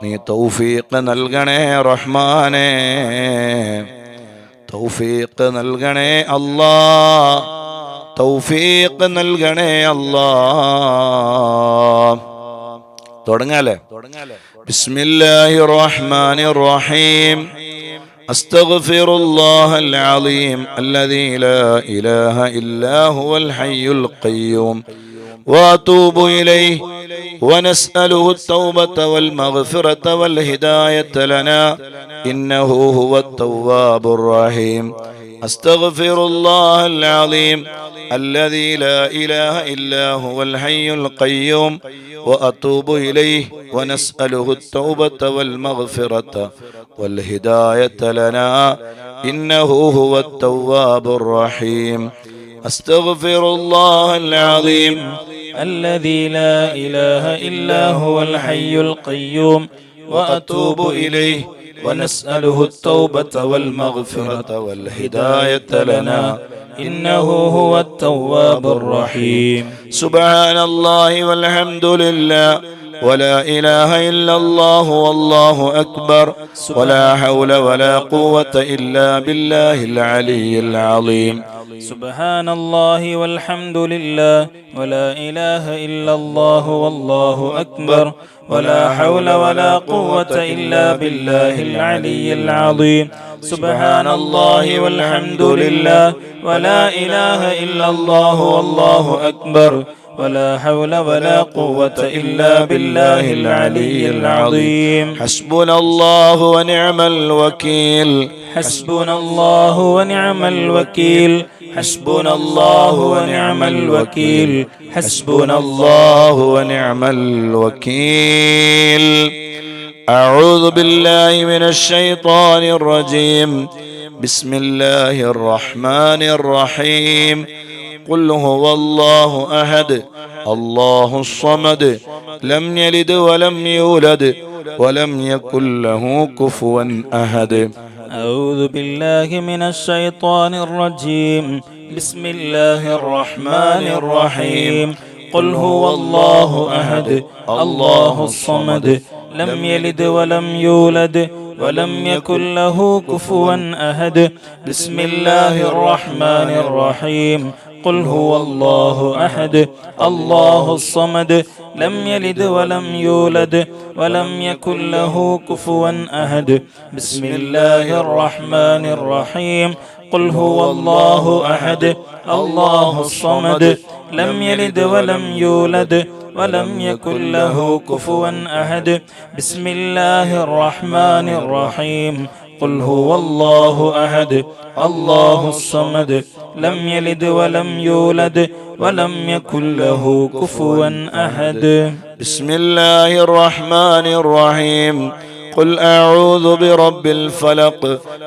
നീ തൗഫീഖ് നൽകണേ റഹ്മാനേ, തൗഫീഖ് നൽകണേ അല്ലാ, തൗഫീഖ് നൽകണേ അല്ലാ. തുടങ്ങാലേ? ബിസ്മില്ലാഹിർ റഹ്മാനിർ റഹീം. അസ്തഗ്ഫിറുല്ലാഹൽ അലീം അല്ലദീ ലാ ഇലാഹ ഇല്ലാ ഹുവൽ ഹയ്യുൽ ഖയ്യൂം وأتوب إليه ونسأله التوبة والمغفرة والهداية لنا إنه هو التواب الرحيم. أستغفر الله العظيم الذي لا إله إلا هو الحي القيوم وأتوب إليه ونسأله التوبة والمغفرة والهداية لنا إنه هو التواب الرحيم. أستغفر الله العظيم الذي لا إله إلا هو الحي القيوم وأتوب إليه ونسأله التوبة والمغفرة والهداية لنا إنه هو التواب الرحيم. سبحان الله والحمد لله ولا إله إلا الله والله أكبر ولا حول ولا قوة إلا بالله العلي العظيم. سبحان الله والحمد لله ولا إله إلا الله والله أكبر ولا حول ولا قوة إلا بالله العلي العظيم. سبحان الله والحمد لله ولا إله إلا الله والله أكبر ولا حول ولا قوة إلا بالله العلي العظيم. حسبنا الله ونعم الوكيل. حسبنا الله ونعم الوكيل. حسبنا الله ونعم الوكيل. حسبنا الله ونعم الوكيل. أعوذ بالله من الشيطان الرجيم. بسم الله الرحمن الرحيم. قل هو الله أحد الله الصمد لم يلد ولم يولد ولم يكن له كفوا أحد. أعوذ بالله من الشيطان الرجيم. بسم الله الرحمن الرحيم. قل هو الله أحد الله الصمد لم يلد ولم يولد ولم يكن له كفوا أحد. بسم الله الرحمن الرحيم. قل هو الله أحد الله الصمد لم يلد ولم يولد ولم يكن له كفوا أحد. بسم الله الرحمن الرحيم. قل هو الله أحد الله الصمد لم يلد ولم يولد ولم يكن له كفوا أحد. بسم الله الرحمن الرحيم. قل هو الله أحد الله الصمد لم يلد ولم يولد ولم يكن له كفوا أحد. بسم الله الرحمن الرحيم. قل أعوذ برب الفلق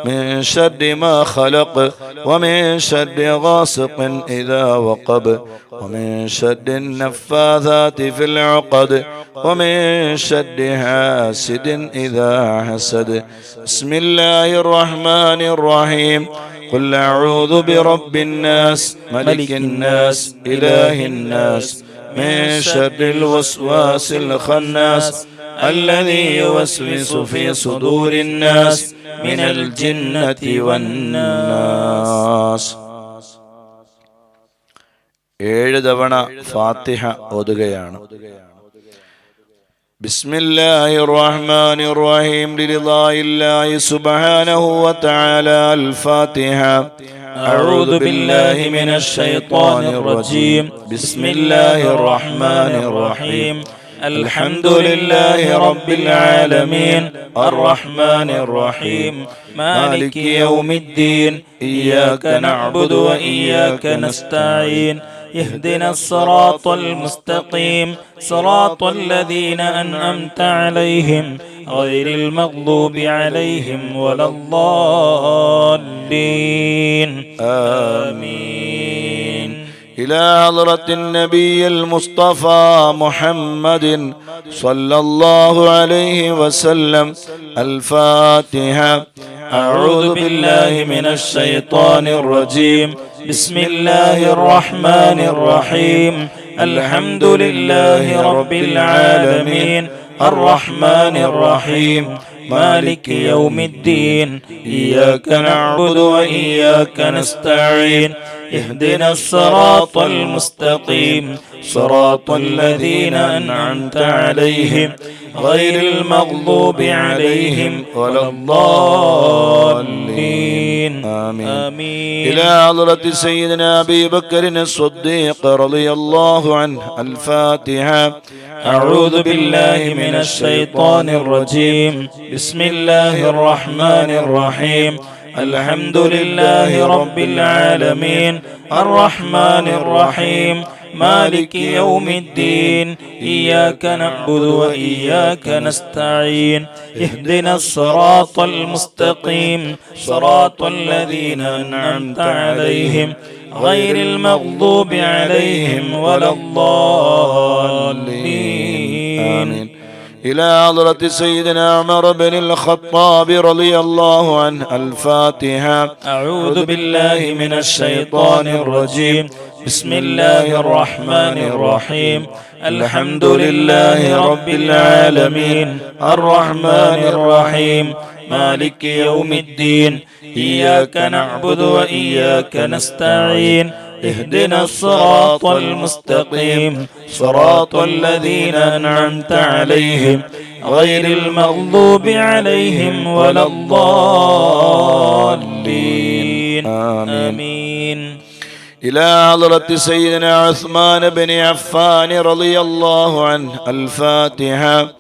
من شر ما خلق ومن شر غاسق إذا وقب ومن شر النفاثات في العقد ومن شر حاسد إذا حسد. بسم الله الرحمن الرحيم. قل أعوذ برب الناس ملك الناس إله الناس من شر الوسواس الخناس الذي يوسوس في صدور الناس من الجنة والناس. 7 തവണ ഫാത്തിഹ ഓതുകയാണ്. بسم الله الرحمن الرحيم. لرضاء الله سبحانه وتعالى. الفاتحة. أعوذ بالله من الشيطان الرجيم. بسم الله الرحمن الرحيم. الحمد لله رب العالمين الرحمن الرحيم مالك يوم الدين إياك نعبد وإياك نستعين اهدنا الصراط المستقيم صراط الذين أنعمت عليهم غير المغضوب عليهم ولا الضالين آمين. إلى حضرة النبي المصطفى محمد صلى الله عليه وسلم. الفاتحة. أعوذ بالله من الشيطان الرجيم. بسم الله الرحمن الرحيم. الحمد لله رب العالمين الرحمن الرحيم مالك يوم الدين إياك نعبد وإياك نستعين اهدنا الصراط المستقيم صراط الذين أنعمت عليهم غير المغضوب عليهم ولا الضالين آمين. إلى حضرة سيدنا أبي بكر الصديق رضي الله عنه الفاتحة. أعوذ بالله من الشيطان الرجيم. بسم الله الرحمن الرحيم. الحمد لله رب العالمين الرحمن الرحيم مالك يوم الدين إياك نعبد وإياك نستعين اهدنا الصراط المستقيم صراط الذين أنعمت عليهم غير المغضوب عليهم ولا الضالين آمين. إلى حضرة سيدنا عمر بن الخطاب رضي الله عنه الفاتحة. أعوذ بالله من الشيطان الرجيم. بسم الله الرحمن الرحيم. الحمد لله رب العالمين الرحمن الرحيم مالك يوم الدين إياك نعبد وإياك نستعين اهدنا الصراط المستقيم صراط الذين أنعمت عليهم غير المغضوب عليهم ولا الضالين آمين. إلى حضرة سيدنا عثمان بن عفان رضي الله عنه الفاتحة.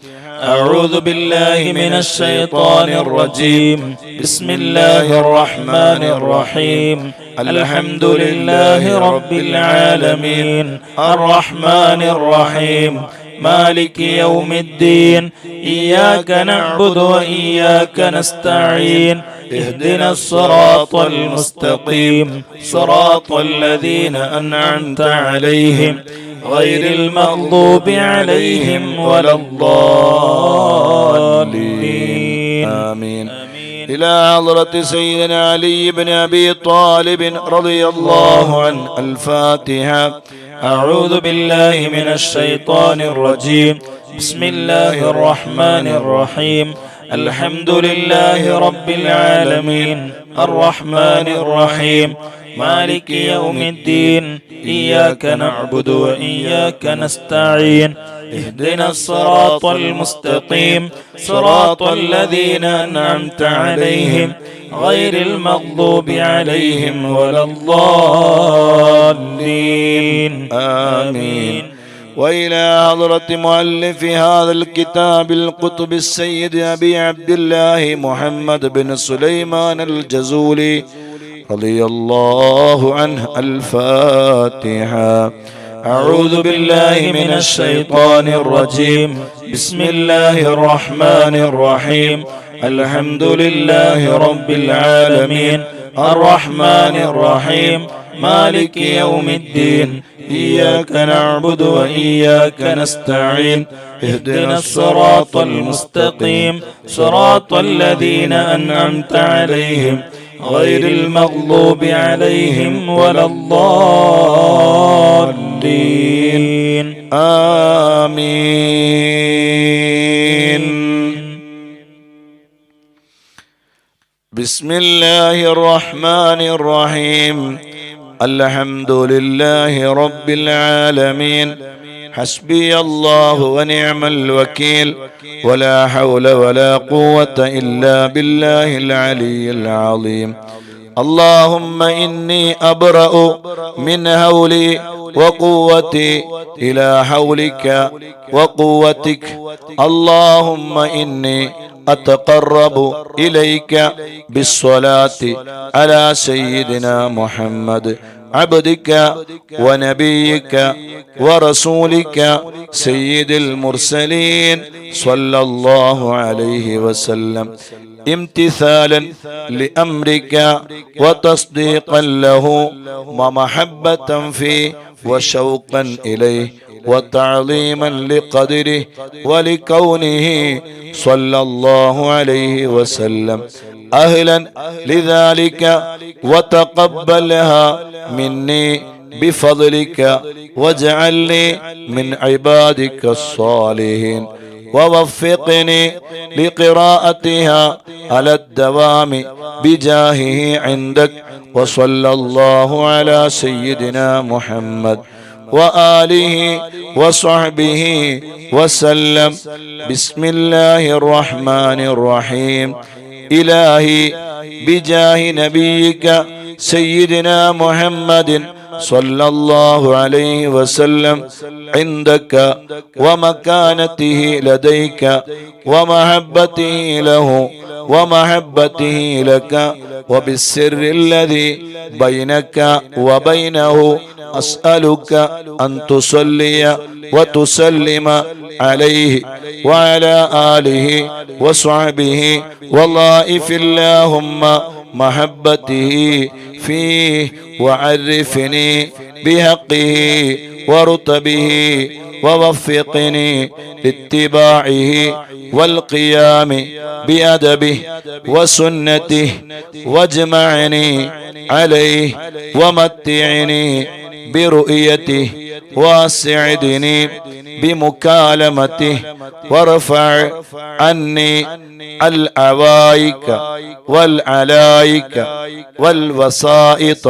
أعوذ بالله من الشيطان الرجيم. بسم الله الرحمن الرحيم. الحمد لله رب العالمين الرحمن الرحيم مالك يوم الدين إياك نعبد وإياك نستعين اهدنا الصراط المستقيم صراط الذين أنعمت عليهم غير المغضوب عليهم ولا الضالين آمين. إلى حضرة سيدنا علي بن أبي طالب رضي الله عنه الفاتحة. أعوذ بالله من الشيطان الرجيم. بسم الله الرحمن الرحيم. الحمد لله رب العالمين الرحمن الرحيم مالك يوم الدين إياك نعبد وإياك نستعين اهدنا الصراط المستقيم صراط الذين أنعمت عليهم غير المغضوب عليهم ولا الضالين آمين. وإلى حضرة مؤلف هذا الكتاب القطب السيد أبي عبد الله محمد بن سليمان الجزولي رضي الله عنه الفاتحة. أعوذ بالله من الشيطان الرجيم. بسم الله الرحمن الرحيم. الحمد لله رب العالمين الرحمن الرحيم مالك يوم الدين إياك نعبد وإياك نستعين اهدنا الصراط المستقيم صراط الذين أنعمت عليهم غير المغضوب عليهم ولا الضالين آمين. بسم الله الرحمن الرحيم. الحمد لله رب العالمين حسبي الله ونعم الوكيل ولا حول ولا قوة إلا بالله العلي العظيم. اللهم إني أبرأ من هولي وقوتي إلى حولك وقوتك. اللهم إني أتقرب إليك بالصلاة على سيدنا محمد عبدك ونبيك ورسولك سيد المرسلين صلى الله عليه وسلم امتثالا لأمرك وتصديقا له ومحبة فيه وشوقا إليه وتعظيما لقدره ولكونه صلى الله عليه وسلم أهلا لذلك وتقبلها مني بفضلك واجعلني من عبادك الصالحين ووفقني لقراءتها على الدوام بجاهه عندك. وصلى الله على سيدنا محمد وآله وصحبه وسلم. بسم الله الرحمن الرحيم. إلهي بجاه نبيك سيدنا محمد صلى الله عليه وسلم عندك ومكانته لديك ومحبته له ومحبته لك وبالسر الذي بينك وبينه أسألك أن تصلي وتسلم عليه وعلى آله وصحبه وضائف اللهم محبته فيه وعرفني بحقه ورتبه ووفقني لاتباعه والقيام بأدبه وسنته واجمعني عليه ومتعني برؤيته واسعدني بمكالمته وارفع عني العوائك والعلايك والوسائط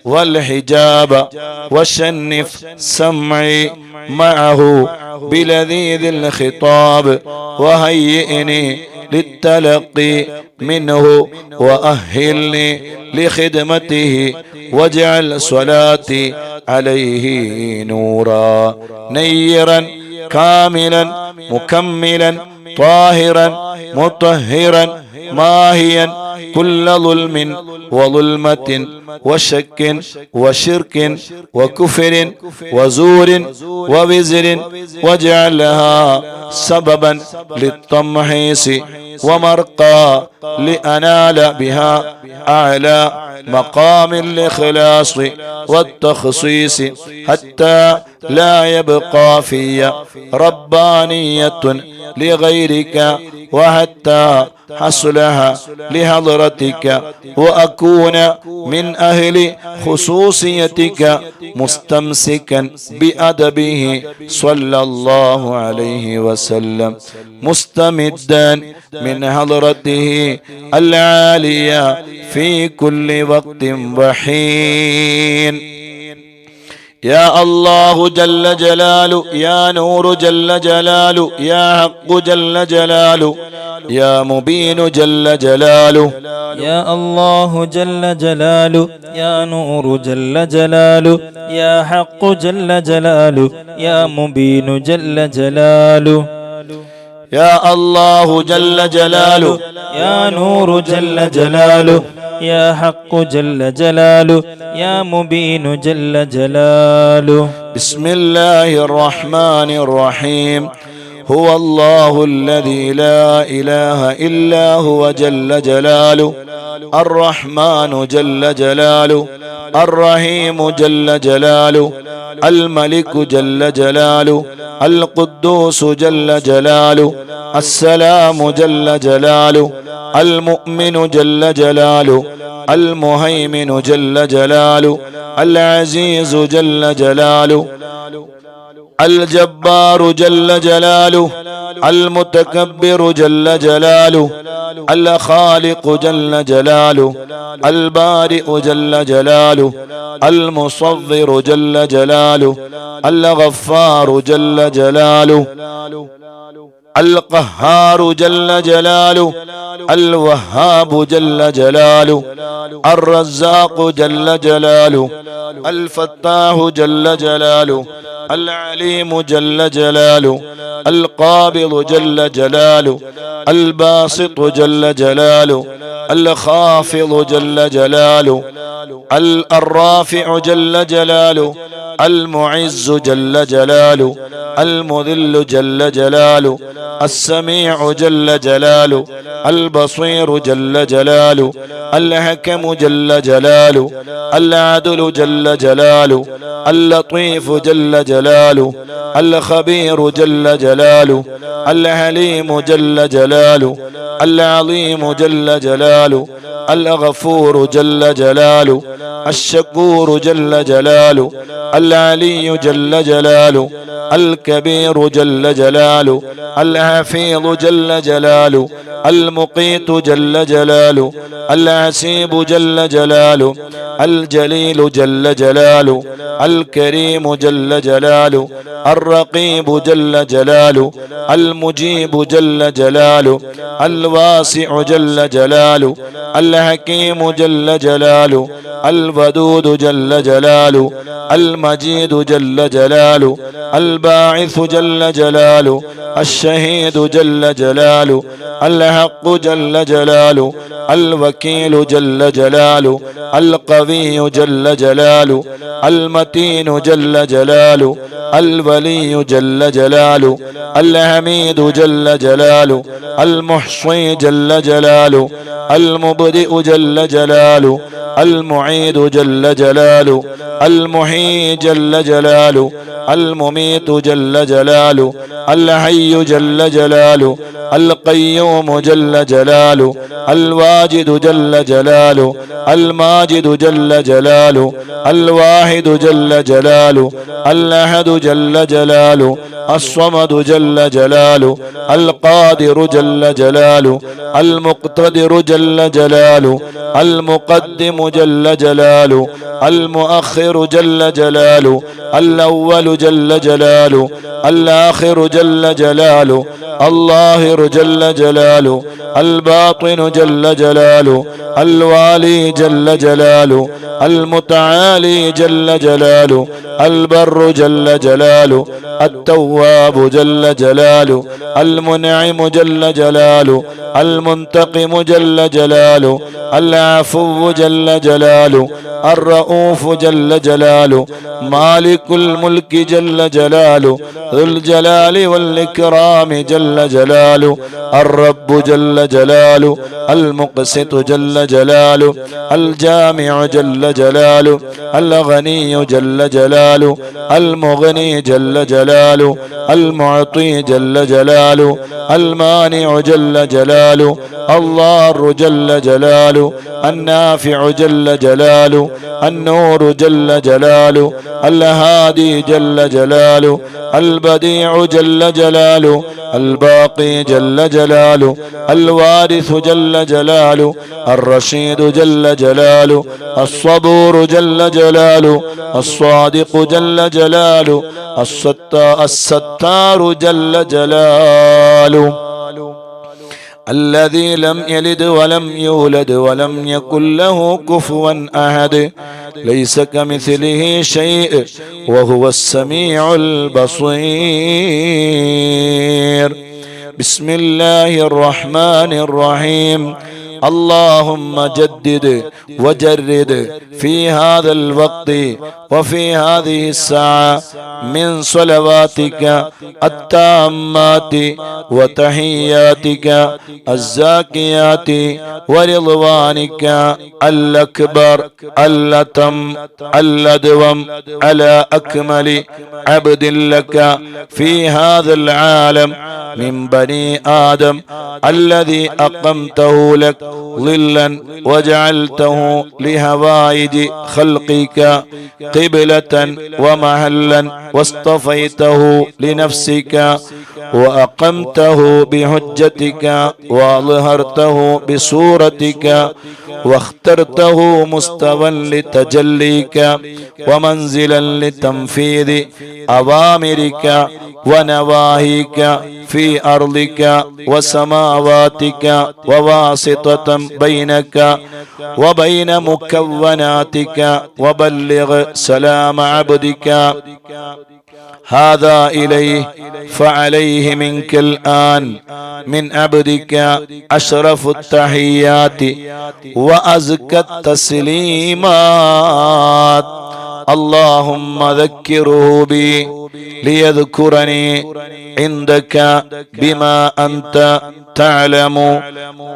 والحجاب وشنف سمعي معه بلذيذ الخطاب وهيئني للتلقي منه وأهلني لخدمته واجعل صلاتي عليه نورا نيرا كاملا مكملا طاهرا مطهرا ماهيا كل ظلم وظلمة وشك وشرك وكفر وزور ووزر واجعلها سببا للتمحيص ومرقى لأنال بها أعلى مقام الإخلاص والتخصيص حتى لا يبقى في ربانية لغيرك وحتى حصلها لحضرتك وأكون من أهل خصوصيتك مستمسكا بأدبه صلى الله عليه وسلم مستمدا من حضرته العالية في كل وقت وحين. يا الله جل جلاله يا نور جل جلاله يا حق جل جلاله يا مبين جل جلاله يا الله جل جلاله يا نور جل جلاله يا حق جل جلاله يا مبين جل جلاله يا الله جل جلاله يا نور جل جلاله يا حق جل جلاله يا مبين جل جلاله. بسم الله الرحمن الرحيم. هو الله الذي لا إله إلا هو جل جلاله الرحمن جل جلاله الرحيم جل جلاله الملك جل جلاله القدوس جل جلاله السلام جل جلاله المؤمن جل جلاله المهيمن جل جلاله العزيز جل جلاله الجبار جل جلاله المتكبر جل جلاله الخالق جل جلاله البارئ جل جلاله المصور جل جلاله الغفار جل جلاله القهار جل جلاله الوهاب جل جلاله الرزاق جل جلاله الفتاح جل جلاله العليم جل جلاله القابض جل جلاله الباسط جل جلاله الخافض جل جلاله الرافع جل جلاله المعز جل جلاله المذل جل جلاله السميع جل جلاله البصير جل جلاله الحكم جل جلاله العدل جل جلاله اللطيف جل جلاله الخبير جل جلاله الحليم جل جلاله العظيم جل جلاله الغفور جل جلاله جلاله الشكور جل جلاله العلي جل جلاله الكبير جل جلاله الحفيظ جل جلاله المقيت جل جلاله العسيب جل جلاله الجليل جل جلاله الكريم جل جلاله الرقيب جل جلاله المجيب جل جلاله الواسع جل جلاله الحكيم جل جلاله الودود جل جلاله المجيد جل جلاله الباعث جل جلاله الشهيد جل جلاله الحق جل جلاله الوكيل جل جلاله القوي جل جلاله المتين جل جلاله الولي جل جلاله الحميد جل جلاله المحصي جل جلاله المبدئ جل جلاله المعيد جل جلاله المحيي جل جلاله المميت جل جلاله الحي جل جلاله القيوم جل جلاله الواجد جل جلاله الماجد جل جلاله الواحد جل جلاله الأحد جل جلاله الصمد جل جلاله القادر جل جلاله المقتدر جل جلاله المقدم جل جلاله المؤخر جل جلاله الأول جل جلاله الآخر جل جلاله الظاهر جل جلاله الباطن جل جلاله الوالي جل جلاله المتعالي جل جلاله البر جل جلاله التواب جل جلاله المنعم جل جلاله المنتقم جل جلاله العفو جل جلاله الرؤوف جل جلاله مالك الملك جل جلاله ذو الجلال والإكرام جل جلاله الرب جل جلاله المقسط جل جلاله الجامع جل جلاله الغني جل جلاله المغني جل جلاله المعطي جل جلاله المانع جل جلاله الضار جل جلاله النافع جل جلاله النور جل جلاله الهادي جل جلاله البديع جل جلاله الباقي جل جلاله الوارث جل جلاله الرشيد جل جلاله الصبور جل جلاله الصادق جل جلاله الستار جل جلاله الذي لم يلد ولم يولد ولم يكن له كفوا أحد ليس كمثله شيء وهو السميع البصير بسم الله الرحمن الرحيم اللهم جدد وجرد في هذا الوقت وفي هذه الساعة من صلواتك التامات وتحياتك الزاكيات ورضوانك الأكبر الأتم الأدوم على أكمل عبد لك في هذا العالم من بني آدم الذي أقمته لك ظلا وجعلته لهوائج خلقك قبلة ومحلا واصطفيته لنفسك وأقمته بحجتك وأظهرته بصورتك واخترته مستوى لتجليك ومنزلا لتنفيذ أوامرك ونواهيك في أرضك وسماواتك وواسطة بينك وبين مكوناتك وبلغ سلام عبدك هذا إليه فعليه منك الآن من عبدك أشرف التحيات وأزكى التسليمات اللهم ذكره بي ليذكرني عندك بما أنت تعلم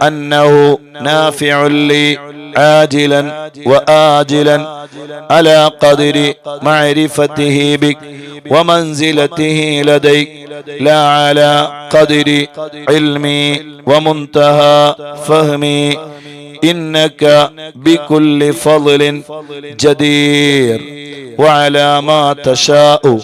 أنه نافع لي عاجلا وآجلا على قدر معرفته بك ومنزلته لديك لا على قدر علمي ومنتهى فهمي إنك بكل فضل جدير وعلى ما تشاء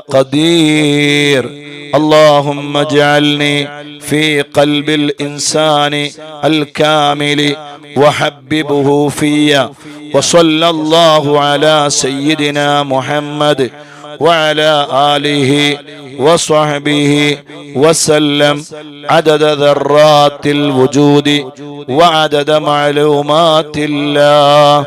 قدير. اللهم اجعلني في قلب الإنسان الكامل وحببه في. وصلى الله على سيدنا محمد وعلى آله وصحبه وسلم عدد ذرات الوجود وعدد معلومات الله.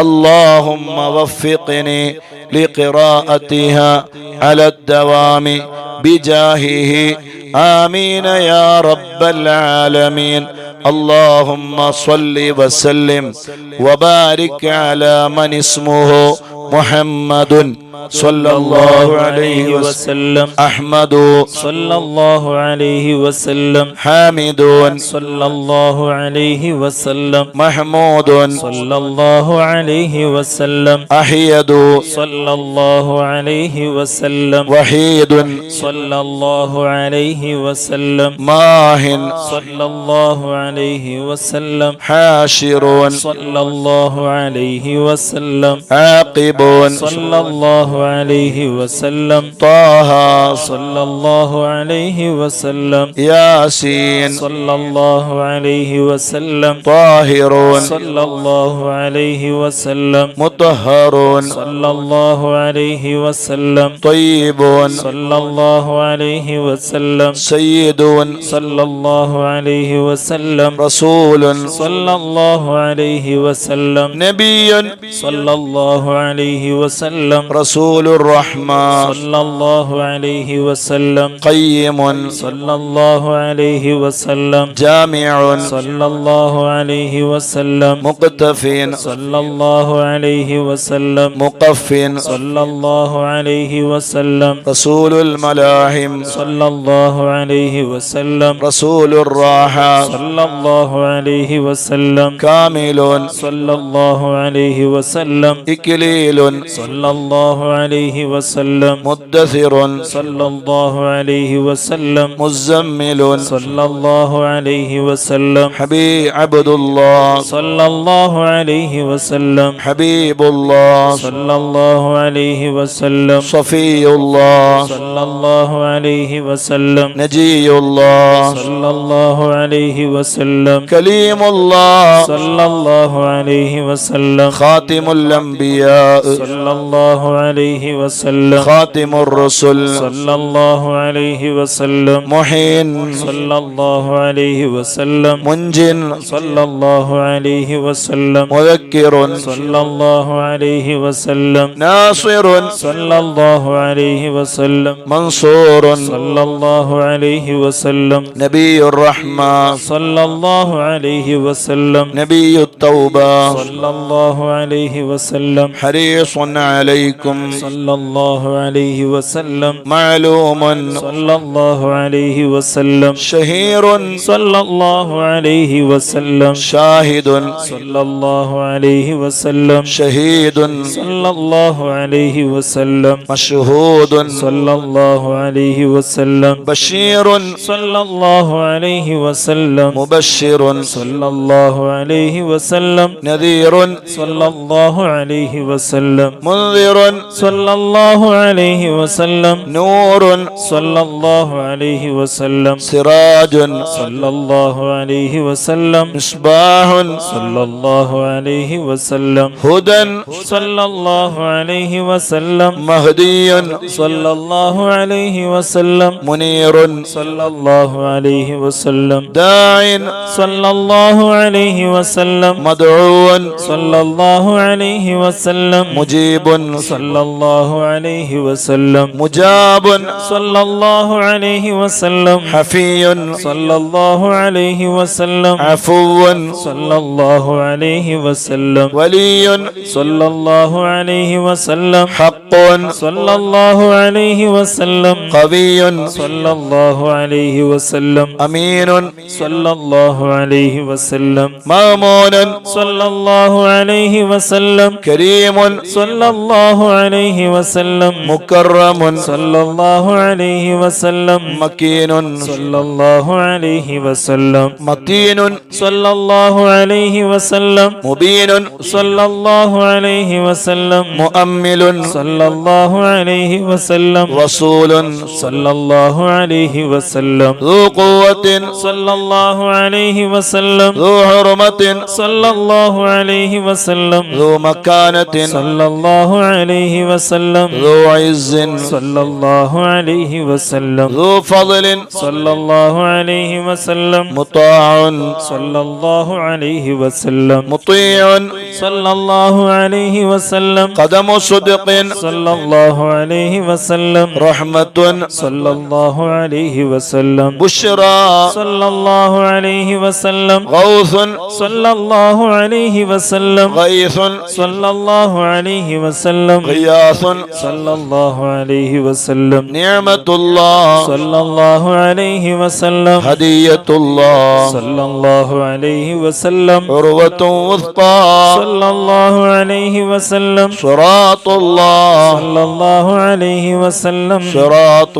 اللهم وفقني لقراءتها على الدوام بجاهه آمين يا رب العالمين. اللهم صل وسلم وبارك على من اسمه محمد صلى الله عليه وسلم، أحمد صلى الله عليه وسلم، حامد صلى الله عليه وسلم، محمود صلى الله عليه وسلم، أحيد صلى الله عليه وسلم، وحيد صلى الله عليه وسلم، ماه صلى الله عليه وسلم، حاشر صلى الله عليه وسلم، عاقب صلى الله عليه وسلم، طه صلى الله عليه وسلم، ياسين صلى الله عليه وسلم، طاهر صلى الله عليه وسلم، مطهر صلى الله عليه وسلم، طيب صلى الله عليه وسلم، سيد صلى الله عليه وسلم، رسول صلى الله عليه وسلم، نبي صلى الله عليه وسلم، رسول الرحمة صلى الله عليه وسلم، قيم صلى الله عليه وسلم، جامع صلى الله عليه وسلم، مقتف صلى الله عليه وسلم، مقف صلى الله عليه وسلم، رسول الملاحم صلى الله عليه وسلم، رسول الراحة صلى الله عليه وسلم، كامل صلى الله عليه وسلم، إكليل صلى الله عليه وسلم، مدثر صلى الله عليه وسلم، مزمل صلى الله عليه وسلم، حبيب عبد الله صلى الله عليه وسلم، حبيب الله صلى الله عليه وسلم، صفي الله صلى الله عليه وسلم، نجي الله صلى الله عليه وسلم، كليم الله صلى الله عليه وسلم، خاتم الأنبياء صلى الله عليه وسلم، خاتم الرسل صلى الله عليه وسلم، محين صلى الله عليه وسلم، منج صلى الله عليه وسلم، مذكر صلى الله عليه وسلم، ناصر صلى الله عليه وسلم، منصور صلى الله عليه وسلم، نبي الرحمة صلى الله عليه وسلم، نبي التوبة صلى الله عليه وسلم، حريص عليكم صلى الله عليه وسلم، معلوم صلى الله عليه وسلم، شهير صلى الله عليه وسلم، شاهد صلى الله عليه وسلم، شهيد صلى الله عليه وسلم، مشهود صلى الله عليه وسلم، بشير صلى الله عليه وسلم، مبشر صلى الله عليه وسلم، نذير صلى الله عليه وسلم، منذر صلى الله عليه وسلم، نور صلى الله عليه وسلم، سراج صلى الله عليه وسلم، مصباح صلى الله عليه وسلم، هدى صلى الله عليه وسلم، مهدي صلى الله عليه وسلم، منير صلى الله عليه وسلم، داع صلى الله عليه وسلم، مدعو صلى الله عليه وسلم، مجيب صلى الله عليه وسلم، مجاب صلى الله عليه وسلم، حفي صلى الله عليه وسلم، عفو صلى الله عليه وسلم، ولي صلى الله عليه وسلم، حق صلى الله عليه وسلم، قوي صلى الله عليه وسلم، أمين صلى الله عليه وسلم، مامون صلى الله عليه وسلم، كريم صلى الله عليه وسلم مكرم صلى الله عليه وسلم مكين صلى الله عليه وسلم متين صلى الله عليه وسلم مبين صلى الله عليه وسلم مؤمل صلى الله عليه وسلم رسول صلى الله عليه وسلم ذو قوة صلى الله عليه وسلم ذو حرمة صلى الله عليه وسلم ذو مكانة صلى الله عليه وسلم ذو عز صلى الله عليه وسلم ذو فضل صلى الله عليه وسلم مطاع صلى الله عليه وسلم مطيع صلى الله عليه وسلم قدم صدق صلى الله عليه وسلم رحمة صلى الله عليه وسلم بشرى صلى الله عليه وسلم غوث صلى الله عليه وسلم غيث صلى الله عليه وسلم غياث صلى الله عليه وسلم نعمة الله صلى الله عليه وسلم هدية الله صلى الله عليه وسلم عروة وثقى صلى الله عليه وسلم صراط الله صلى الله عليه وسلم صراط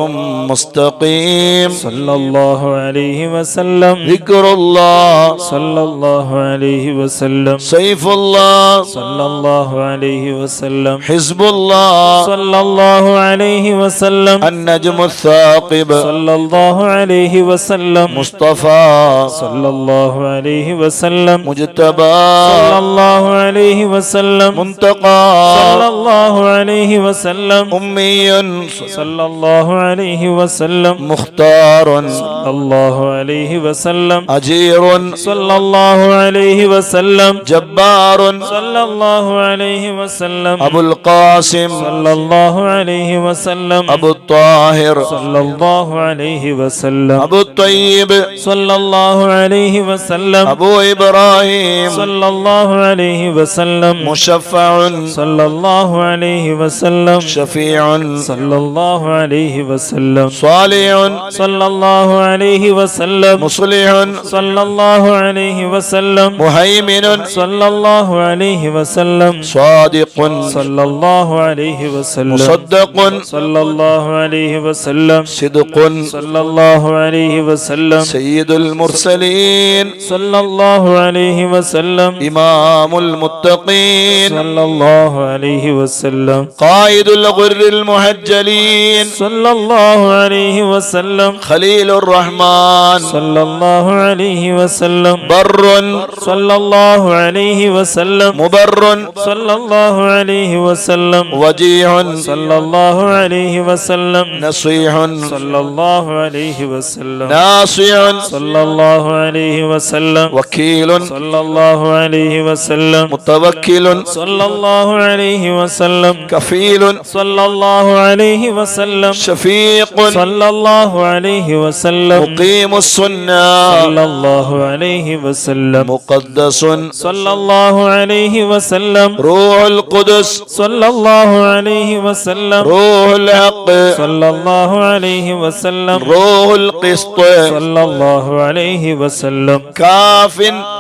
مستقيم صلى الله عليه وسلم ذكر الله صلى الله عليه وسلم سيف الله صلى الله عليه وسلم حزب الله صلى الله عليه وسلم النجم الثاقب صلى الله عليه وسلم مصطفى صلى الله عليه وسلم مجتبى صلى الله عليه وسلم منتقى صلى الله عليه وسلم أمي صلى الله عليه وسلم مختار صلى الله عليه وسلم أجير صلى الله عليه وسلم جبار صلى الله عليه وسلم أبو القاسم صلى الله عليه وسلم أبو الطاهر صلى الله عليه وسلم أبو الطيب صلى الله عليه وسلم أبو إبراهيم صلى الله عليه وسلم مشفع صلى الله عليه وسلم شفيع صلى الله عليه وسلم صالح صلى الله عليه وسلم مصلح صلى الله عليه وسلم مهيمن صلى الله عليه وسلم صادق صلى الله عليه وسلم مصدق صلى الله عليه وسلم صدق صلى الله عليه وسلم سيد المرسلين صلى الله عليه وسلم إمام المتقين صلى الله عليه وسلم قائد الغر المحجلين صلى الله عليه وسلم خليل الرحمن صلى الله عليه وسلم بر صلى الله عليه وسلم مبر صلى الله عليه وسلم وجيع صلى الله عليه وسلم نصيح صلى الله عليه وسلم ناصع صلى الله عليه وسلم وكيل صلى الله عليه وسلم متوكل صلى الله عليه وسلم كفيل صلى الله عليه وسلم شفيق صلى الله عليه وسلم مقيم السنة صلى الله عليه وسلم مقدس صلى الله عليه وسلم روح القدس صلى الله عليه وسلم روح الحق صلى الله عليه وسلم روح القسط صلى الله عليه وسلم كاف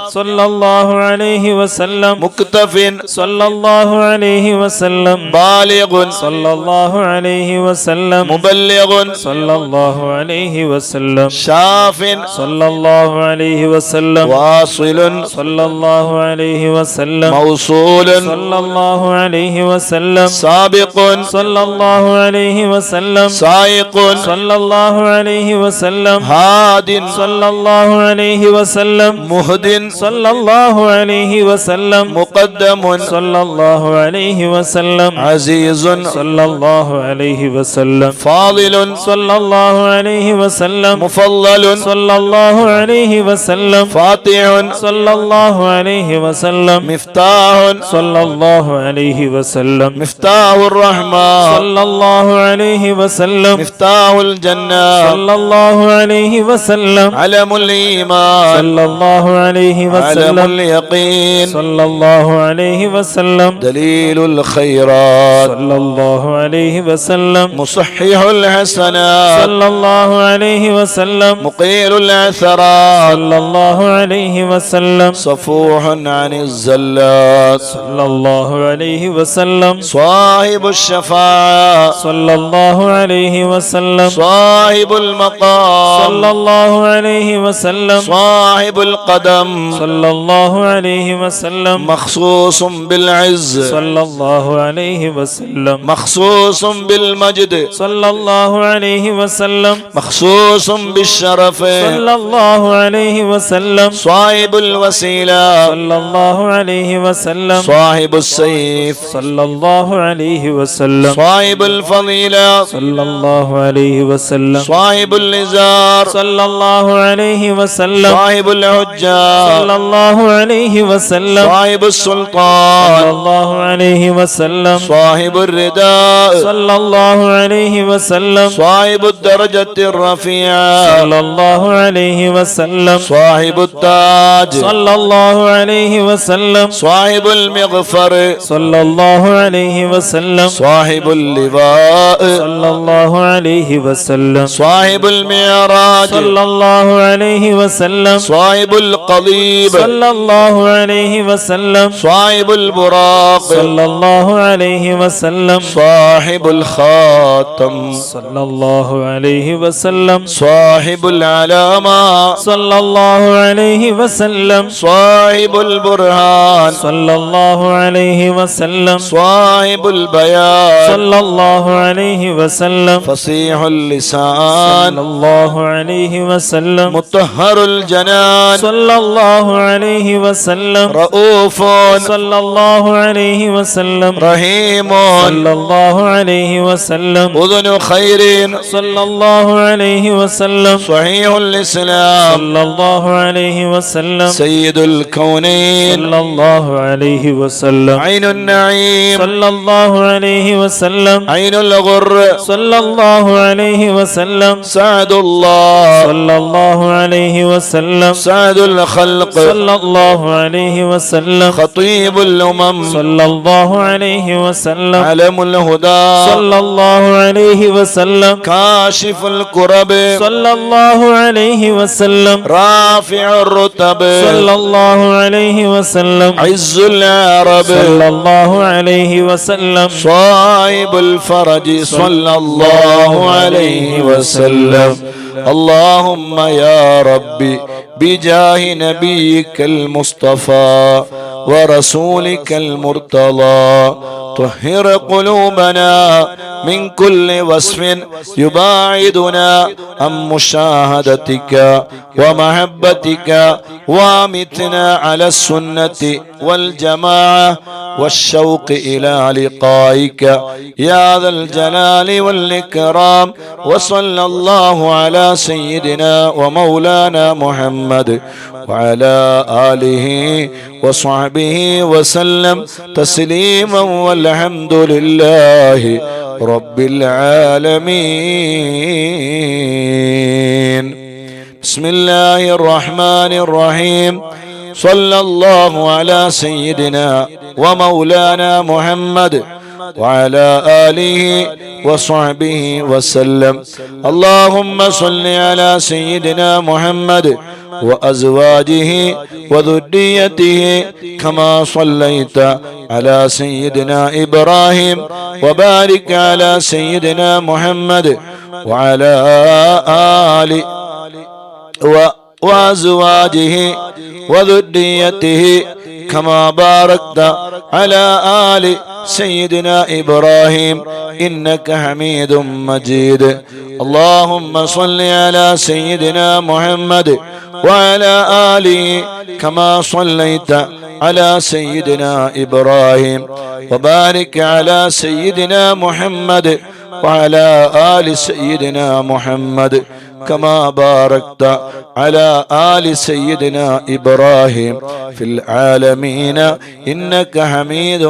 صلى الله عليه وسلم مكتف صلى الله عليه وسلم بالغ صلى الله عليه وسلم مبلغ صلى الله عليه وسلم شاف صلى الله عليه وسلم واصل صلى الله عليه وسلم موصول صلى الله عليه وسلم سابق صلى الله عليه وسلم سائق صلى الله عليه وسلم هاد صلى الله عليه وسلم مهد صلى الله عليه وسلم مقدم صلى الله عليه وسلم عزيز صلى الله عليه وسلم فاضل صلى الله عليه وسلم مفضل صلى الله عليه وسلم فاتح صلى الله عليه وسلم مفتاح صلى الله عليه وسلم مفتاح الرحمن صلى الله عليه وسلم مفتاح الجنة صلى الله عليه وسلم علم الإيمان صلى الله عليه عليه علم وسلم اليقين صلى الله عليه وسلم دليل الخيرات صلى الله عليه وسلم مصحح الحسنات صلى الله عليه وسلم مقيل العثرات صلى الله عليه وسلم صفوح عن الزلات صلى الله عليه وسلم صاحب الشفاعة صلى الله عليه وسلم صاحب المقام صلى الله عليه وسلم صاحب القدم صلى الله عليه وسلم مخصوص بالعز صلى الله عليه وسلم مخصوص بالمجد صلى الله عليه وسلم مخصوص بالشرف صلى الله عليه وسلم صاحب الوسيلة صلى الله عليه وسلم صاحب السيف صلى الله عليه وسلم صاحب الفضيلة صلى الله عليه وسلم صاحب الإزار صلى الله عليه وسلم صاحب الحجة صلى الله عليه وسلم صاحب صلى السلطان الله عليه وسلم صاحب الرداء صلى الله عليه وسلم صاحب الدرجة الرفيعة صلى الله عليه وسلم صاحب التاج صلى الله عليه وسلم صاحب المغفر صلى الله عليه وسلم صاحب اللواء صلى الله عليه وسلم صاحب المعراج صلى الله عليه وسلم صاحب القضيب صلى الله عليه وسلم صاحب البراق صلى الله عليه وسلم صاحب الخاتم صلى الله عليه وسلم صاحب العلامة صلى الله عليه وسلم صاحب البرهان صلى الله عليه وسلم صاحب البيان صلى الله عليه وسلم فصيح صلى اللسان الله عليه وسلم مطهر الجنان صلى الله عليه وسلم رؤوف صلى الله عليه وسلم رحيم صلى الله عليه وسلم أذن خير صلى الله عليه وسلم صحيح الإسلام صلى الله عليه وسلم سيد الكونين صلى الله عليه وسلم عين النعيم صلى الله عليه وسلم عين الغر صلى الله عليه وسلم سعد الله صلى الله عليه وسلم سعد الخلق صلى الله عليه وسلم خطيب الأمم صلى الله عليه وسلم علم الهدى صلى الله عليه وسلم كاشف الكرب صلى الله عليه وسلم رافع الرتب صلى الله عليه وسلم عز العرب صلى الله عليه وسلم صاحب الفرج صلى الله عليه وسلم اللهم يا ربي بجاه نبيك المصطفى ورسولك المرتضى طهر قلوبنا من كل وصف يباعدنا عن مشاهدتك ومحبتك وامتنا على السنة والجماعة والشوق إلى لقائك يا ذا الجلال والإكرام وصلى الله على سيدنا ومولانا محمد وعلى آله وصحبه وسلم تسليما والحمد لله رب العالمين. بسم الله الرحمن الرحيم. صلى الله على سيدنا ومولانا محمد وعلى آله وصحبه وسلم. اللهم صل على سيدنا محمد وأزواجه وذريته كما صليت على سيدنا إبراهيم وبارك على سيدنا محمد وعلى آله وأزواجه وذريته كما باركت على آل سيدنا إبراهيم إنك حميد مجيد. اللهم صل على سيدنا محمد وعلى آله كما صليت على سيدنا إبراهيم وبارك على سيدنا محمد وعلى آل سيدنا محمد كما باركت على آل سيدنا إبراهيم في العالمين إنك حميد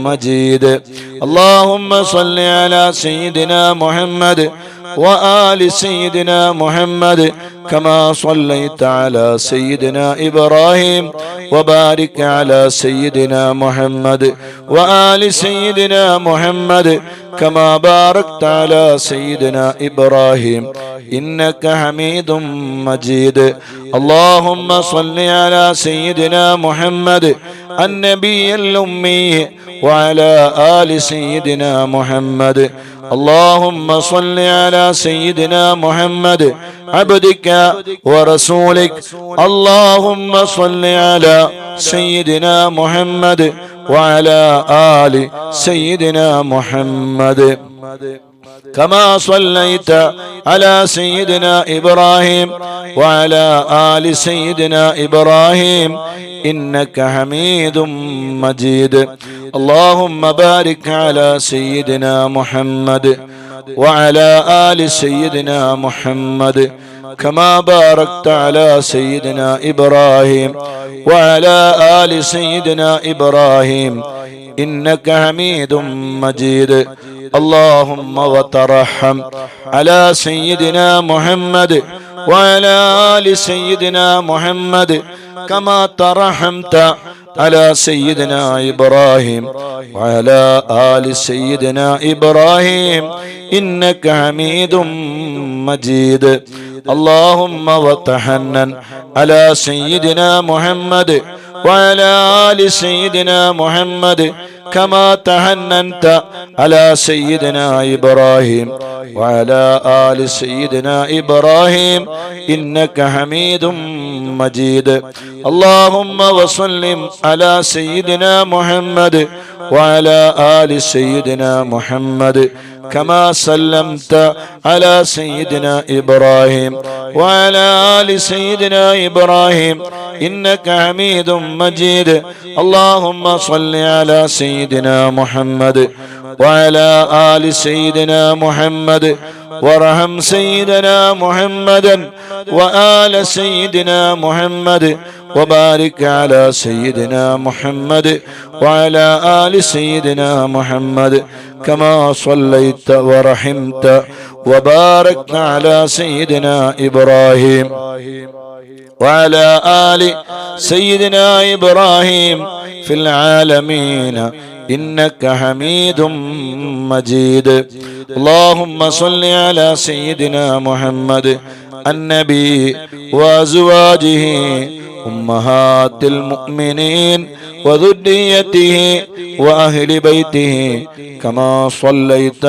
مجيد. اللهم صل على سيدنا محمد وآل سيدنا محمد كما صليت على سيدنا إبراهيم وبارك على سيدنا محمد وآل سيدنا محمد كما باركت على سيدنا إبراهيم إنك حميد مجيد. اللهم صل على سيدنا محمد النبي الأمي وعلى آل سيدنا محمد. اللهم صل على سيدنا محمد عبدك ورسولك. اللهم صل على سيدنا محمد وعلى آل سيدنا محمد كما صليت على سيدنا إبراهيم وعلى آل سيدنا إبراهيم إنك حميد مجيد. اللهم بارك على سيدنا محمد وعلى آل سيدنا محمد كما باركت على سيدنا إبراهيم وعلى آل سيدنا إبراهيم إنك حميد مجيد. اللهم وترحم على سيدنا محمد وعلى آل سيدنا محمد كما ترحمت على سيدنا إبراهيم وعلى آل سيدنا إبراهيم إنك حميد مجيد. اللهم وتحنن على سيدنا محمد وعلى آل سيدنا محمد كما تحننت على سيدنا إبراهيم وعلى آل سيدنا إبراهيم إنك حميد مجيد. اللهم وسلم على سيدنا محمد وعلى آل سيدنا محمد كما سلمت على سيدنا إبراهيم وعلى آل سيدنا إبراهيم إنك حميد مجيد. اللهم صل على سيدنا محمد وعلى آل سيدنا محمد وارحم سيدنا محمدا وآل سيدنا محمد وبارك على سيدنا محمد وعلى آل سيدنا محمد كما صليت ورحمت وباركت على سيدنا إبراهيم وعلى آل سيدنا إبراهيم في العالمين إنك حميد مجيد. اللهم صل على سيدنا محمد النبي وأزواجه أمهات المؤمنين وذريته وأهل بيته كما صليت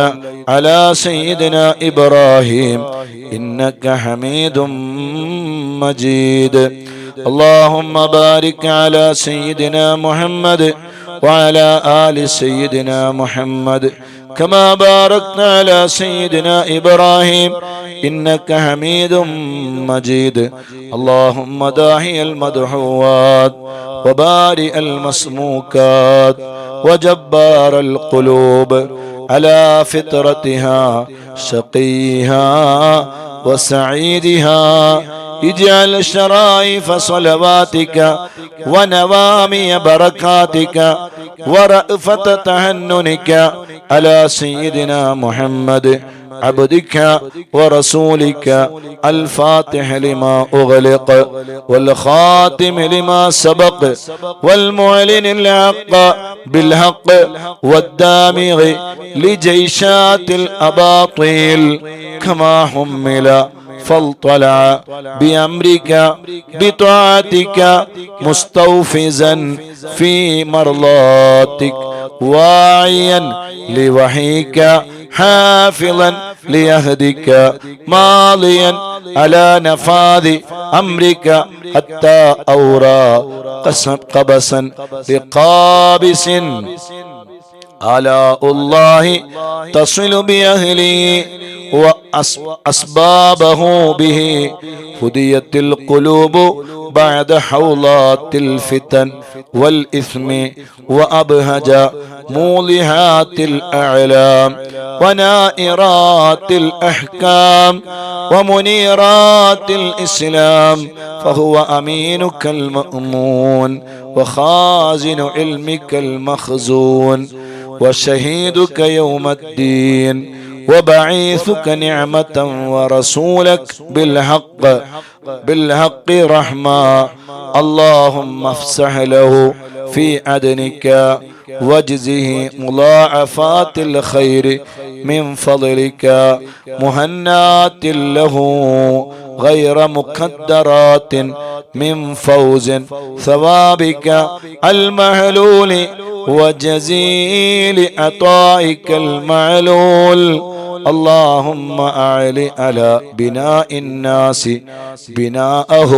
على سيدنا إبراهيم إنك حميد مجيد. اللهم بارك على سيدنا محمد وعلى آل سيدنا محمد كما باركت على سيدنا إبراهيم إنك حميد مجيد. اللهم داعي المدعوات وبارئ المسموكات وجبار القلوب على فطرتها شقيها وسعيدها اجعل شرائف صلواتك ونوامي بركاتك ورأفة تهننك على سيدنا محمد عبدك ورسولك الفاتح لما أغلق والخاتم لما سبق والمعلن الحق بالحق والدامغ لجيشات الأباطيل كما حمل فاطلع بأمرك بطاعتك مستوفزا في مرضاتك واعيا لوحيك حافظا ليهدك ماضيا على نفاذ أمرك حتى أورى قبسا لقابس آلاء الله تصل بأهله وأسبابه به هديت القلوب بعد حولات الفتن والإثم وأبهج مولهات الأعلام ونائرات الأحكام ومنيرات الإسلام فهو أمينك المأمون وخازن علمك المخزون وشهيدك يوم الدين وبعيثك نعمة ورسولك بالحق رحمة. اللهم افسح له في عدنك واجزه مضاعفات الخير من فضلك، مهنات له غير مقدرات من فوز ثوابك المهلول وجزيل عطائك المعلول. اللهم أعل على بناء الناس بناءه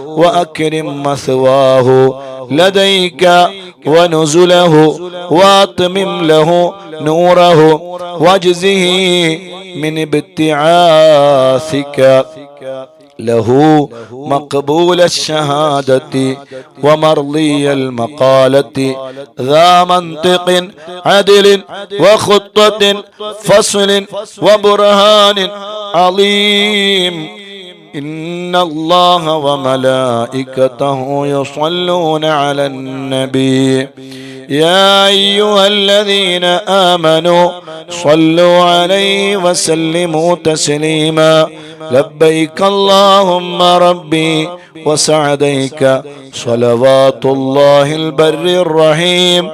وأكرم مثواه لديك ونزله، واتمم له نوره واجزه من ابتعاثك له مقبول الشهادة ومرضي المقالة، ذا منطق عدل وخطة فصل وبرهان عظيم. إن الله وملائكته يصلون على النبي يا أيها الذين آمنوا صلوا عليه وسلموا تسليما. لبيك اللهم ربي وسعديك، صلوات الله البر الرحيم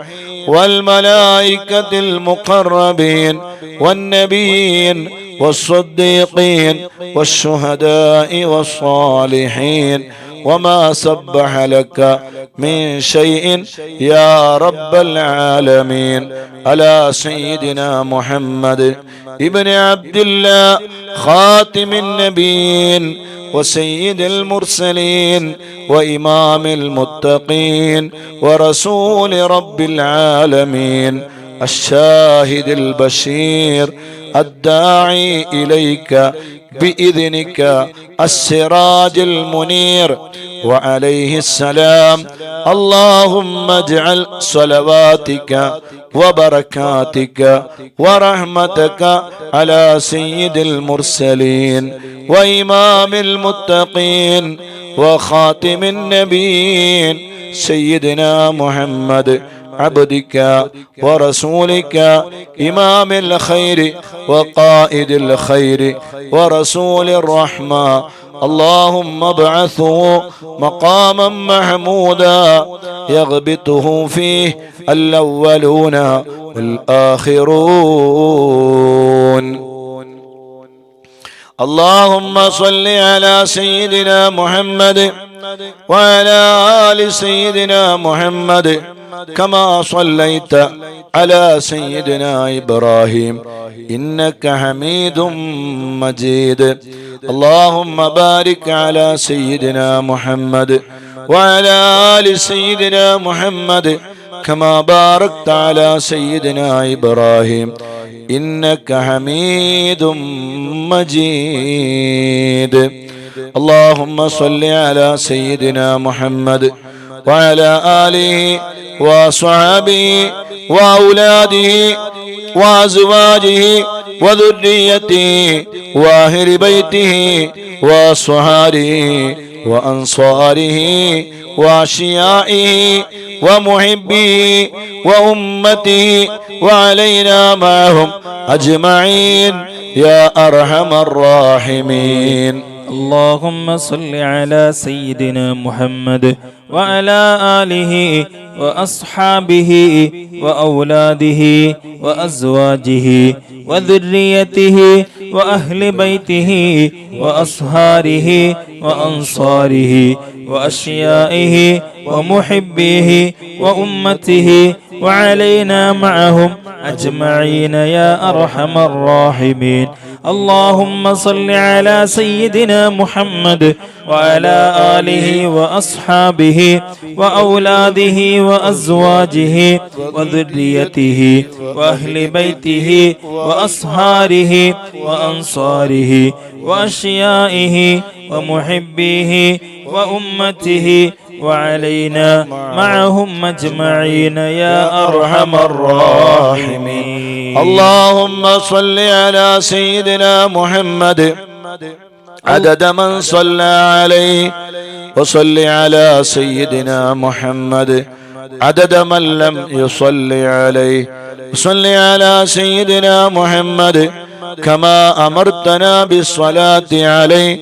والملائكة المقربين والنبيين والصديقين والشهداء والصالحين، وما سبح لك من شيء يا رب العالمين، على سيدنا محمد ابن عبد الله خاتم النبيين وسيد المرسلين وإمام المتقين ورسول رب العالمين، الشاهد البشير الداعي إليك بإذنك، السراج المنير، وعليه السلام. اللهم اجعل صلواتك وبركاتك ورحمتك على سيد المرسلين وإمام المتقين وخاتم النبيين سيدنا محمد عبدك ورسولك، إمام الخير وقائد الخير ورسول الرحمة. اللهم ابعثه مقاما محمودا يغبطه فيه الأولون والآخرون. اللهم صل على سيدنا محمد وعلى آل سيدنا محمد كما صليت على سيدنا إبراهيم إنك حميد مجيد. اللهم بارك على سيدنا محمد وعلى آل سيدنا محمد كما باركت على سيدنا إبراهيم إنك حميد مجيد. اللهم صل على سيدنا محمد وعلى آله وصحبه وأولاده وأزواجه وذريته وأهل بيته وأصهاره وأنصاره وأشيائه ومحبه وأمته وعلينا معهم أجمعين يا أرحم الراحمين. اللهم صل على سيدنا محمد وعلى آله وأصحابه وأولاده وأزواجه وذريته وأهل بيته وأصهاره وأنصاره وأشيائه ومحبيه وأمته وعلينا معهم أجمعين يا أرحم الراحمين. اللهم صل على سيدنا محمد وعلى آله وأصحابه وأولاده وأزواجه وذريته وأهل بيته وأصهاره وأنصاره وأشيائه ومحبيه وأمته وعلينا معهم أجمعين يا أرحم الراحمين. اللهم صل على سيدنا محمد عدد من صلى عليه، وصل على سيدنا محمد عدد من لم يصل عليه، وصل على سيدنا محمد كما أمرتنا بالصلاة عليه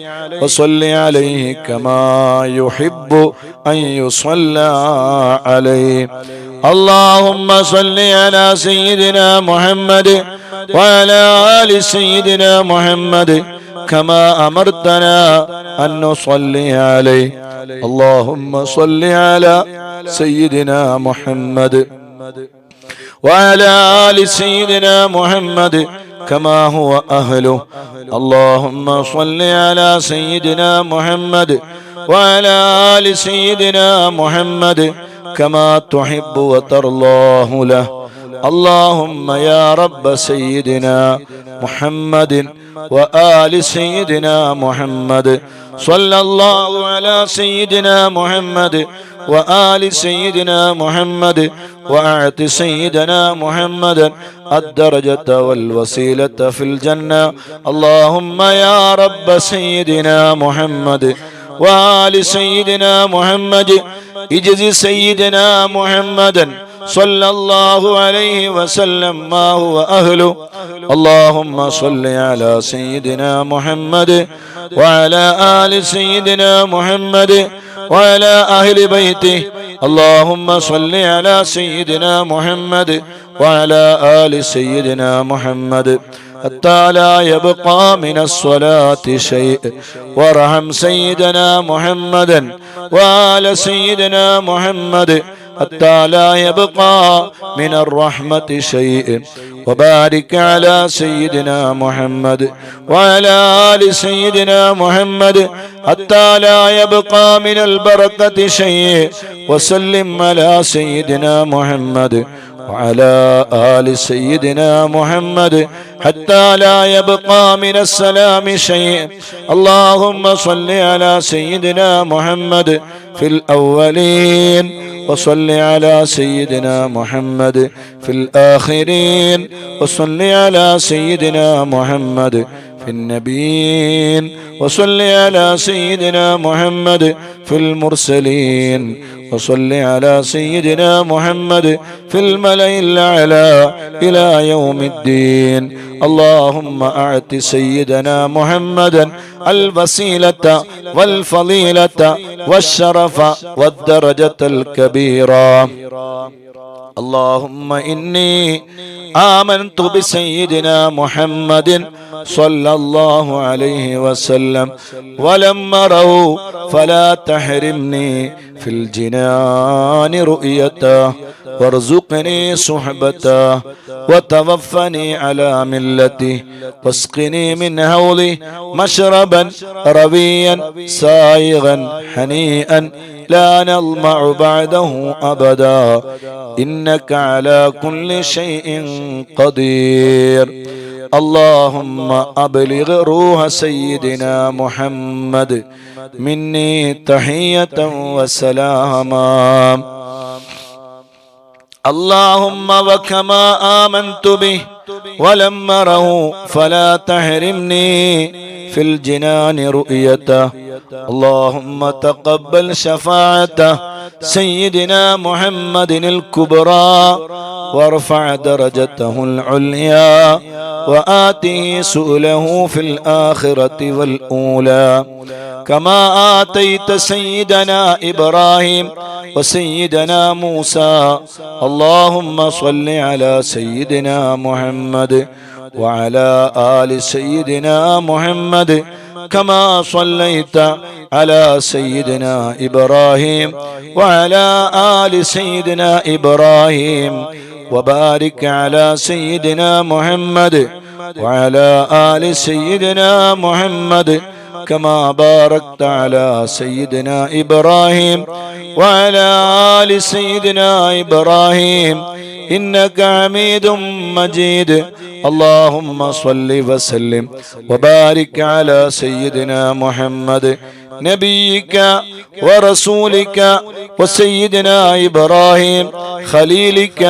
وصل عليه كما يحب أن يصلى عليه. اللهم صل على سيدنا محمد وعلى آل سيدنا محمد كما أمرتنا أن نصلي عليه. اللهم صل على سيدنا محمد وعلى آل سيدنا محمد كما هو أهله. اللهم صل على سيدنا محمد وعلى آل سيدنا محمد كما تحب وترضاه له. اللهم يا رب سيدنا محمد وآل سيدنا محمد صلى الله على سيدنا محمد وآل سيدنا محمد وأعط سيدنا محمدا الدرجة والوسيلة في الجنة. اللهم يا رب سيدنا محمد وآل سيدنا محمد اجز سيدنا محمدا صلى الله عليه وسلم ما هو أهله. اللهم صل على سيدنا محمد وعلى آل سيدنا محمد وعلى أهل بيته. اللهم صل على سيدنا محمد وعلى آل سيدنا محمد حتى لا يبقى من الصلاة شيء. وارحم سيدنا محمدا وآل سيدنا محمد حتى لا يبقى من الرحمة شيء. وبارك على سيدنا محمد وعلى آل سيدنا محمد حتى لا يبقى من البركة شيء. وسلم على سيدنا محمد وعلى آل سيدنا محمد حتى لا يبقى من السلام شيء. اللهم صل على سيدنا محمد في الأولين وصل على سيدنا محمد في الآخرين وصل على سيدنا محمد في النبيين وصل على سيدنا محمد في المرسلين وصل على سيدنا محمد في الملأ الأعلى إلى يوم الدين. اللهم أعط سيدنا محمدا الوسيلة والفضيلة والشرف والدرجة الكبيرة. اللهم إني آمنت بسيدنا محمد صلى الله عليه وسلم ولم أره فلا تحرمني في الجنان رؤيته وارزقني صحبته وتوفني على ملته واسقني من هوله مشربا رويا سائغا هنيئا لا نظمع بعده أبدا إنك على كل شيء قدير. اللهم أبلغ روح سيدنا محمد مني تحية وسلاما. اللهم وكما آمنت به ولم أره فلا تحرمني في الجنان رؤيته. اللهم تقبل شفاعة سيدنا محمد الكبرى وارفع درجته العليا وآته سؤله في الآخرة والأولى كما آتيت سيدنا إبراهيم وسيدنا موسى. اللهم صل على سيدنا محمد وعلى آل سيدنا محمد كما صليت على سيدنا إبراهيم وعلى آل سيدنا إبراهيم وبارك على سيدنا محمد وعلى آل سيدنا محمد كما باركت على سيدنا إبراهيم وعلى آل سيدنا إبراهيم إنك حميد مجيد. اللهم صل وسلم وبارك على سيدنا محمد نبيك ورسولك وسيدنا إبراهيم خليلك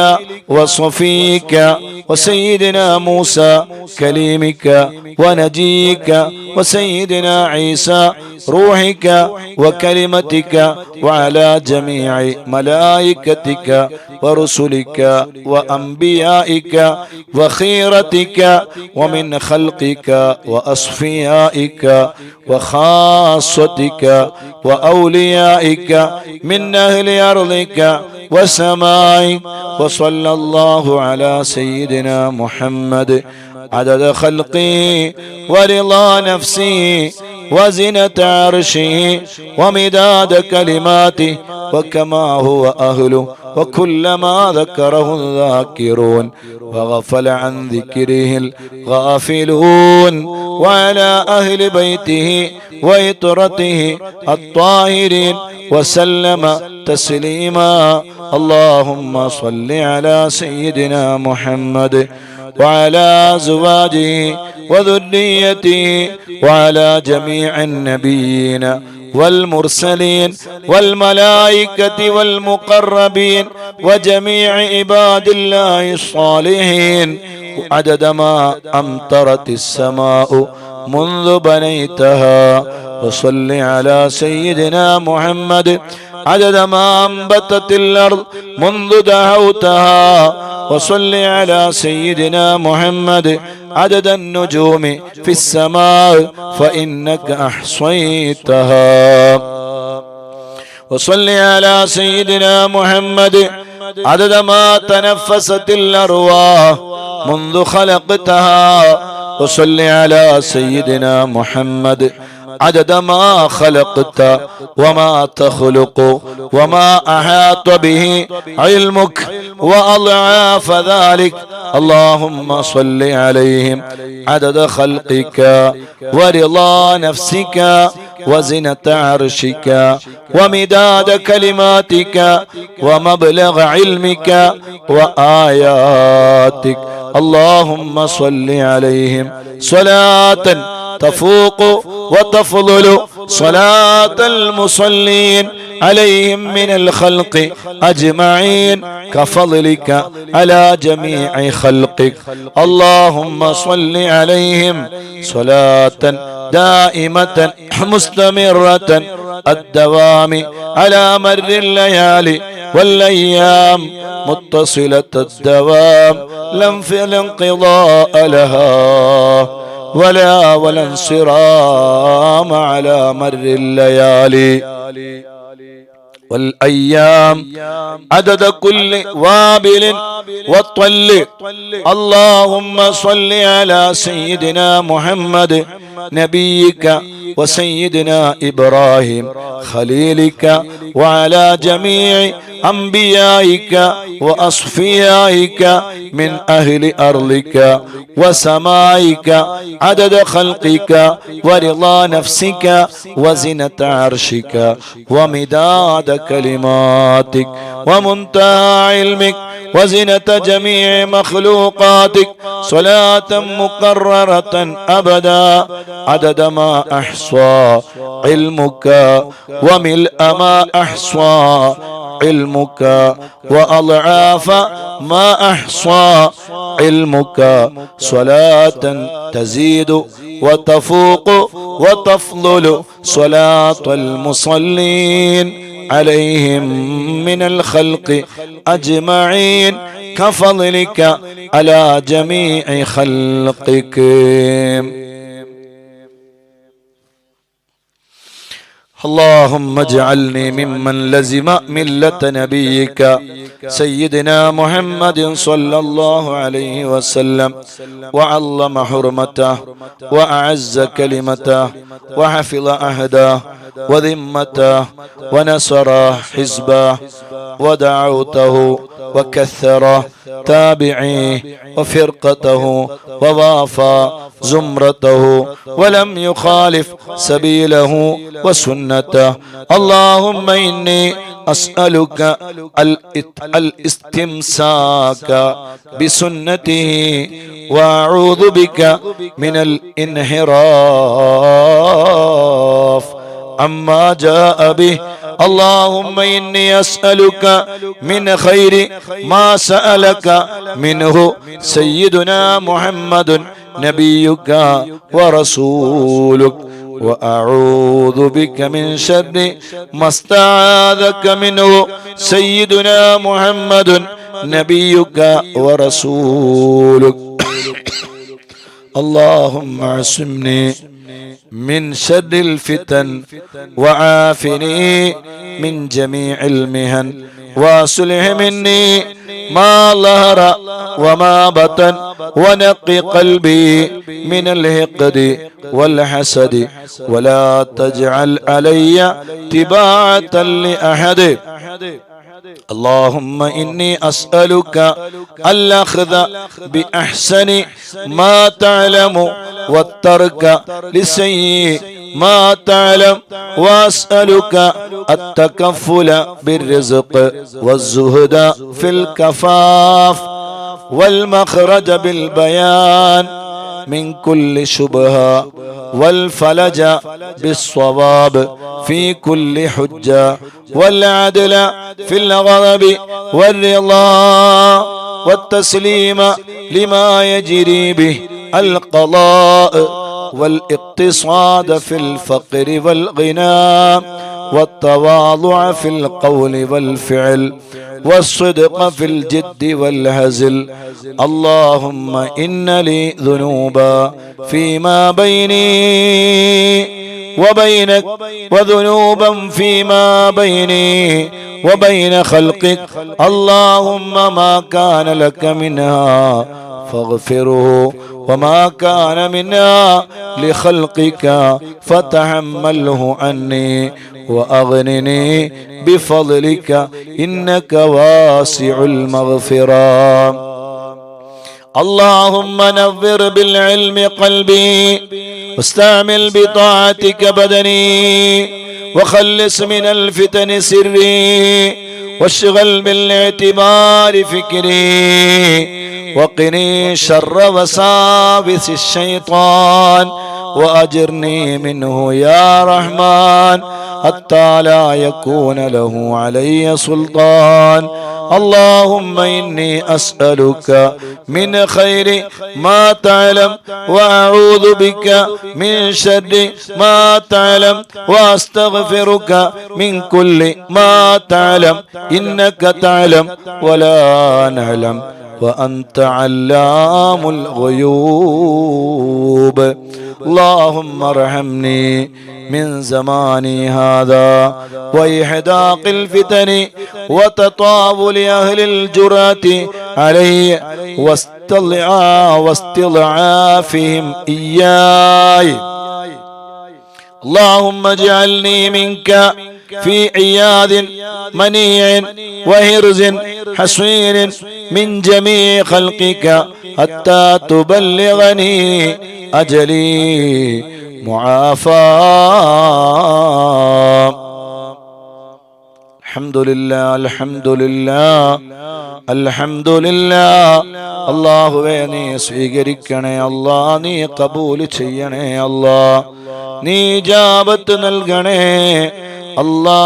وصفيك وسيدنا موسى كليمك ونجيك وسيدنا عيسى روحك وكلمتك وعلى جميع ملائكتك ورسلك وأنبيائك وخيرتك ومن خلقك وأصفيائك وخاصتك وأوليائك من أهل أرضك وسمائك. وصلى الله على سيدنا محمد عدد خلقه ورضا نفسه وزنة عرشه ومداد كلماته وكما هو أهله وكلما ذكره الذاكرون وغفل عن ذكره الغافلون. وعلى أهل بيته وإطرته الطاهرين وسلم تسليما. اللهم صل على سيدنا محمد وعلى أزواجه وذريته وعلى جميع النبيين والمرسلين والملائكة والمقربين وجميع عباد الله الصالحين عدد ما أمطرت السماء منذ بنيتها. وصل على سيدنا محمد عدد ما أنبتت الأرض منذ دعوتها. وصل على سيدنا محمد عدد النجوم في السماء فإنك أحصيتها. وصل على سيدنا محمد عدد ما تنفست الأرواح منذ خلقتها. وصل على سيدنا محمد عدد ما خلقت وما تخلق وما أحاط به علمك وأضعاف ذلك. اللهم صل عليهم عدد خلقك ورضا نفسك وزنة عرشك ومداد كلماتك ومبلغ علمك وآياتك. اللهم صل عليهم صلاة تفوق وتفضل صلاة المصلين عليهم من الخلق أجمعين كفضلك على جميع خلقك. اللهم صل عليهم صلاة دائمة مستمرة الدوام على مر الليالي والأيام متصلة الدوام لا انقضاء لها ولا انصرام على مر الليالي والأيام عدد كل وابل والطل. اللهم صل على سيدنا محمد نبيك وسيدنا إبراهيم خليلك وعلى جميع أنبيائك وأصفيائك من أهل أرضك وسمائك عدد خلقك ورضا نفسك وزنة عرشك ومداد كلماتك ومنتهى علمك وزنة جميع مخلوقاتك صلاة مقررة أبدا عدد ما أحصى علمك وملء ما أحصى علمك وأضعاف ما أحصى علمك صلاة تزيد وتفوق وتفضل صلاة المصلين عليهم من الخلق أجمعين كفضلك على جميع خلقك. اللهم اجعلني ممن لزم ملة نبيك سيدنا محمد صلى الله عليه وسلم وعظم حرمته وأعز كلمته وحفظ عهده وذمته ونصر حزبه ودعوته وكثر تابعيه وفرقته وضاف زمرته ولم يخالف سبيله وسنته. اللهم إني أسألك الاستمساك بسنته وأعوذ بك من الانحراف عما جاء به. اللهم إني أسألك من خير ما سألك منه سيدنا محمد نبيك ورسولك، وأعوذ بك من شر ما استعاذك منه سيدنا محمد نبيك ورسولك. اللهم اعصمني من شر الفتن وعافني من جميع المهن، واصلح مني ما ظهر وما بطن، ونقي قلبي من الحقد والحسد، ولا تجعل علي تباعة لأحد. اللهم إني أسألك الأخذ بأحسن ما تعلم والترك لسيء ما تعلم، وأسألك التكفل بالرزق والزهد في الكفاف والمخرج بالبيان من كل شبهة، والفلج بالصواب في كل حجة، والعدل في الغضب والرضا، والتسليم لما يجري به القضاء، والاقتصاد في الفقر والغنى، والتواضع في القول والفعل، والصدق في الجد والهزل. اللهم إن لي ذنوبا فيما بيني وبينك، وذنوبا فيما بيني وبين خلقك. اللهم ما كان لك منها فاغفره، وما كان منها لخلقك فتحمله عني، وأغنني بفضلك إنك واسع المغفرة. اللهم نور بالعلم قلبي، واستعمل بطاعتك بدني، وخلص من الفتن سري، واشغل بالاعتبار فكري، وقني شر وساوس الشيطان، وأجرني منه يا رحمن حتى لا يكون له علي سلطان. اللهم إني أسألك من خير ما تعلم، وأعوذ بك من شر ما تعلم، وأستغفرك من كل ما تعلم، إنك تعلم ولا نعلم، وأنت علام الغيوب. اللهم ارحمني من زماني هذا وإحداق الفتن وتطاول أهل الجرأة علي واستضعافهم إياي. اللهم اجعلني منك في عياذ منيع وهرز حصين من جميع خلقك حتى تبلغني أجلي معافى. الحمد لله الحمد لله الحمد لله. അല്ലാഹുവേ നീ സ്വീകരിക്കണേ അല്ലാ, നീ കബൂൽ ചെയ്യണേ അല്ലാ, നീ ഇജാബത്ത് നൽകണേ അല്ലാ.